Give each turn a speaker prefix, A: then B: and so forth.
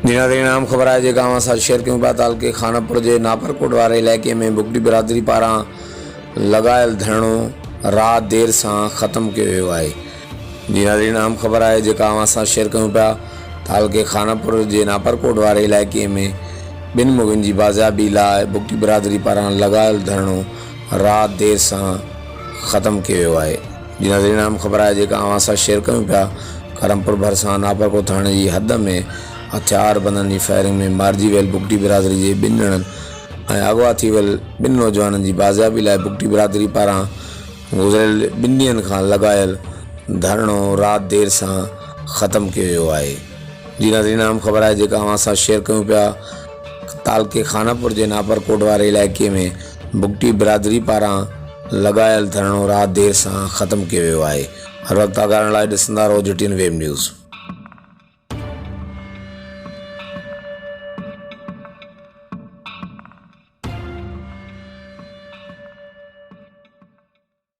A: नाज़रीन आम ख़बर आहे जेका असां शेयर कयूं पिया। ताल के खानापुर जे नापरकोट वारे इलाइक़े में बुगटी बिरादरी पारां लॻायल धरणो राति देर सां ख़त्म कयो वियो आहे। नाज़रीन आम ख़बर आहे जेका असां शेयर कयूं पिया। ताल के खानापुर जे नापरकोट वारे इलाइक़े में ॿिनि मुग़ियुनि जी बाज़ियाबी लाइ बुगटी बिरादरी पारां लॻायल धरणो राति देर सां ख़त्म कयो वियो आहे। नाज़रीन आम ख़बर आहे जेका असां शेयर कयूं पिया। करमपुर भरिसां नापरकोट थाणे जी हद में हथियार बंदनि जी फायरिंग में मारिजी वियल बुगटी बिरादरी जे ॿिनि ॼणनि ऐं अगवा थी वियल ॿिनि नौजवाननि जी बाज़ियाबी लाइ बुगटी बिरादरी पारां गुज़िरियल 2 ॾींहंनि खां लॻायल धरणो राति देर सां ख़त्म कयो वियो आहे। नाज़रीन आम ख़बर आहे जेका असां शेयर कयूं पिया। ताल के खानापुर जे नापरकोट वारे इलाइक़े में बुगटी बिरादरी पारां लॻायल धरणो राति देर सां ख़त्म कयो वियो आहे। हर वक़्तु आगाहण लाइ ॾिसंदा रहो JTN वेब न्यूज़।